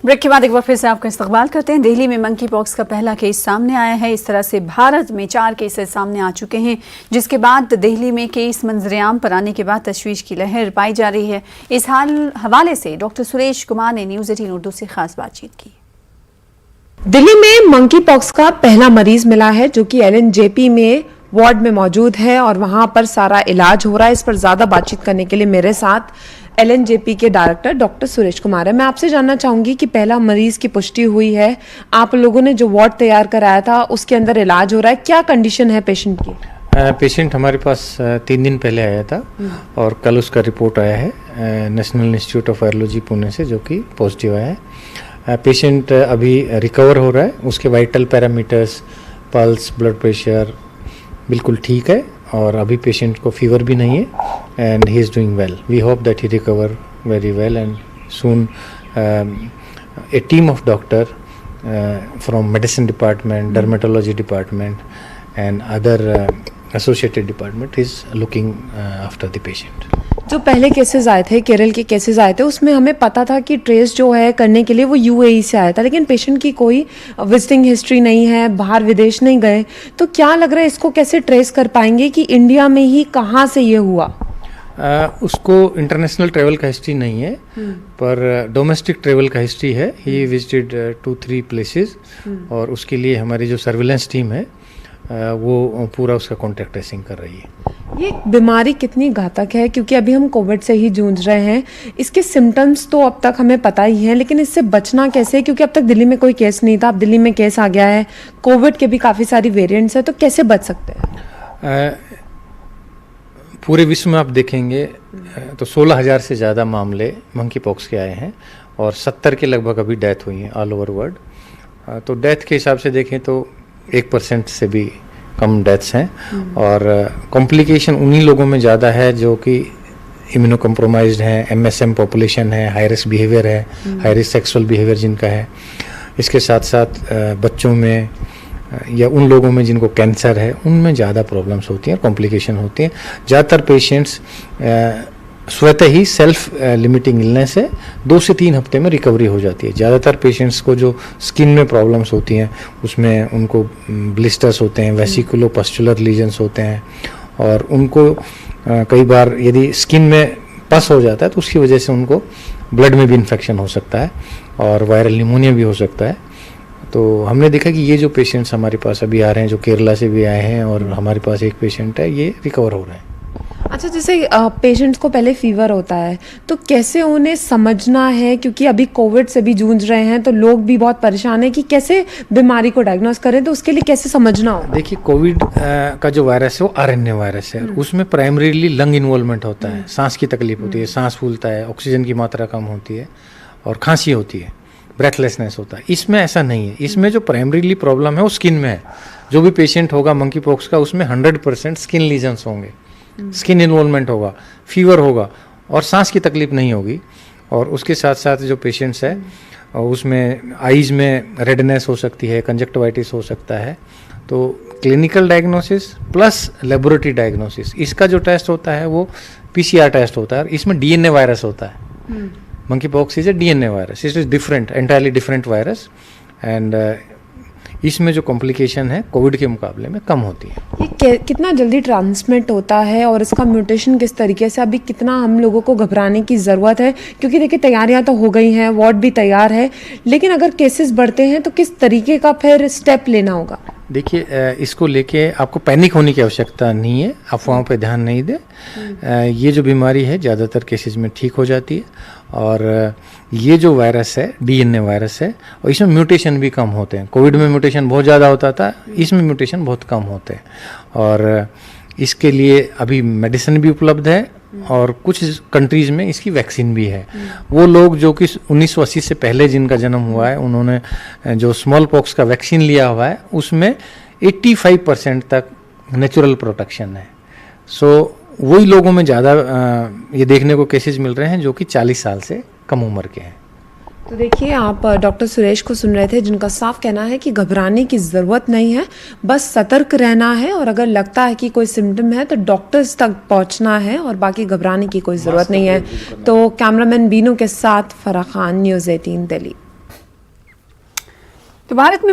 Break के बाद एक बार फिर से आपका इस्तकबाल करते हैं। दिल्ली में मंकी पॉक्स का पहला केस सामने आया है। इस तरह से भारत में 4 केसेस सामने आ चुके हैं, जिसके बाद दिल्ली में केस मंजरेआम पर आने के बाद तशवीश की लहर पाई जा रही है। इस हवाले से डॉक्टर सुरेश कुमार ने न्यूज़ 18 उर्दू से खास बातचीत की। दिल्ली में मंकी पॉक्स का पहला मरीज मिला है, जो कि LNJP में वार्ड में मौजूद है और वहां पर सारा इलाज हो रहा है। इस पर ज्यादा बातचीत करने के लिए मेरे साथ LNJP के डायरेक्टर डॉक्टर सुरेश कुमार है। मैं आपसे जानना चाहूंगी कि पहला मरीज की पुष्टि हुई है, आप लोगों ने जो वार्ड तैयार कराया था उसके अंदर इलाज हो रहा है, क्या कंडीशन है पेशेंट की? पेशेंट हमारे पास 3 दिन पहले आया था और कल उसका रिपोर्ट आया है national institute of virology Pune से, जो कि पॉजिटिव आया है। पेशेंट अभी रिकवर हो रहा है, उसके vital parameters, pulse, blood pressure बिल्कुल ठीक है और अभी पेशेंट को फीवर भी नहीं है and he is doing well. We hope that he recover very well and soon. A team of doctor from medicine department, dermatology department and other associated department is looking after the patient. जो पहले cases आए थे, केरल के cases आए थे, उसमें हमें पता था कि ट्रेस जो है करने के लिए वो UAE से आया था, लेकिन पेशेंट की कोई विजिटिंग हिस्ट्री नहीं है, बाहर विदेश नहीं गए, तो क्या लग रहा है इसको कैसे ट्रेस कर पाएंगे कि इंडिया में ही कहाँ से ये हुआ? उसको इंटरनेशनल ट्रेवल का हिस्ट्री नहीं है, पर डोमेस्टिक ट्रेवल का हिस्ट्री है। ही विजिटेड 2-3 प्लेसेस और उसके लिए हमारी जो सर्विलेंस टीम है वो पूरा उसका कॉन्टैक्ट ट्रेसिंग कर रही है। ये बीमारी कितनी घातक है, क्योंकि अभी हम कोविड से ही जूझ रहे हैं, इसके सिम्टम्स तो अब तक हमें पता ही है, लेकिन इससे बचना कैसे? क्योंकि अब तक दिल्ली में कोई केस नहीं था, अब दिल्ली में केस आ गया है, कोविड के भी काफ़ी सारी वेरिएंट्स हैं, तो कैसे बच सकते हैं? पूरे विश्व में आप देखेंगे तो 16,000 से ज़्यादा मामले मंकी पॉक्स के आए हैं और 70 के लगभग अभी डेथ हुई हैं ऑल ओवर वर्ल्ड। तो डेथ के हिसाब से देखें तो 1% से भी कम डेथ्स हैं और कॉम्प्लिकेशन उन्हीं लोगों में ज़्यादा है जो कि इम्यूनो कम्प्रोमाइज्ड हैं, MSM पॉपुलेशन है, हाई रिस्क बिहेवियर है, हाई रिस्क सेक्सुअल बिहेवियर जिनका है। इसके साथ साथ बच्चों में या उन लोगों में जिनको कैंसर है, उनमें ज़्यादा प्रॉब्लम्स होती हैं, कॉम्प्लिकेशन होती हैं। ज़्यादातर पेशेंट्स स्वतः ही सेल्फ लिमिटिंग इलनेस है, 2 से 3 हफ्ते में रिकवरी हो जाती है। ज़्यादातर पेशेंट्स को जो स्किन में प्रॉब्लम्स होती हैं उसमें उनको ब्लिस्टर्स होते हैं, वेसिकुलोपस्चुलर लीजन्स होते हैं और उनको कई बार यदि स्किन में पस हो जाता है तो उसकी वजह से उनको ब्लड में भी इन्फेक्शन हो सकता है और वायरल निमोनिया भी हो सकता है। तो हमने देखा कि ये जो पेशेंट्स हमारे पास अभी आ रहे हैं, जो केरला से भी आए हैं और हमारे पास एक पेशेंट है, ये रिकवर हो रहे हैं। अच्छा, जैसे पेशेंट्स को पहले फीवर होता है तो कैसे उन्हें समझना है, क्योंकि अभी कोविड से भी जूझ रहे हैं तो लोग भी बहुत परेशान हैं कि कैसे बीमारी को डायग्नोस करें, तो उसके लिए कैसे समझना हो? देखिए, कोविड का जो वायरस है वो RNA वायरस है, उसमें प्राइमरीली लंग इन्वॉल्वमेंट होता है, सांस की तकलीफ होती है, सांस फूलता है, ऑक्सीजन की मात्रा कम होती है और खांसी होती है, ब्रेथलेसनेस होता है। इसमें ऐसा नहीं है, इसमें जो प्राइमरीली प्रॉब्लम है वो स्किन में है। जो भी पेशेंट होगा मंकी पॉक्स का, उसमें 100% स्किन लीजन्स होंगे, स्किन इन्वॉल्वमेंट होगा, फीवर होगा और सांस की तकलीफ नहीं होगी। और उसके साथ साथ जो पेशेंट्स है उसमें आईज में रेडनेस हो सकती है, कंजक्टिवाइटिस हो सकता है। तो clinical diagnosis plus laboratory diagnosis, इसका जो टेस्ट होता है वो PCR टेस्ट होता है और इसमें DNA वायरस होता है। Monkey pox is a DNA virus, it is different, entirely different virus and इसमें जो कॉम्प्लिकेशन है कोविड के मुकाबले में कम होती है। ये कितना जल्दी ट्रांसमिट होता है और इसका म्यूटेशन किस तरीके से, अभी कितना हम लोगों को घबराने की ज़रूरत है? क्योंकि देखिए, तैयारियां तो हो गई हैं, वार्ड भी तैयार है, लेकिन अगर केसेस बढ़ते हैं तो किस तरीके का फिर स्टेप लेना होगा? देखिए, इसको लेके आपको पैनिक होने की आवश्यकता नहीं है, अफवाहों पे ध्यान नहीं दे। ये जो बीमारी है ज़्यादातर केसेस में ठीक हो जाती है और ये जो वायरस है DNA वायरस है और इसमें म्यूटेशन भी कम होते हैं। कोविड में म्यूटेशन बहुत ज़्यादा होता था, इसमें म्यूटेशन बहुत कम होते हैं और इसके लिए अभी मेडिसिन भी उपलब्ध है और कुछ कंट्रीज़ में इसकी वैक्सीन भी है। वो लोग जो कि 1980 से पहले जिनका जन्म हुआ है, उन्होंने जो स्मॉल पॉक्स का वैक्सीन लिया हुआ है, उसमें 85% तक नेचुरल प्रोटेक्शन है। सो वही लोगों में ज़्यादा ये देखने को केसेस मिल रहे हैं जो कि 40 साल से कम उम्र के हैं। तो देखिए, आप डॉक्टर सुरेश को सुन रहे थे, जिनका साफ कहना है कि घबराने की ज़रूरत नहीं है, बस सतर्क रहना है और अगर लगता है कि कोई सिम्टम है तो डॉक्टर्स तक पहुंचना है और बाकी घबराने की कोई ज़रूरत नहीं है। तो कैमरामैन बीनू के साथ फराह खान, न्यूज़ 18 दिल्ली। तो भारत में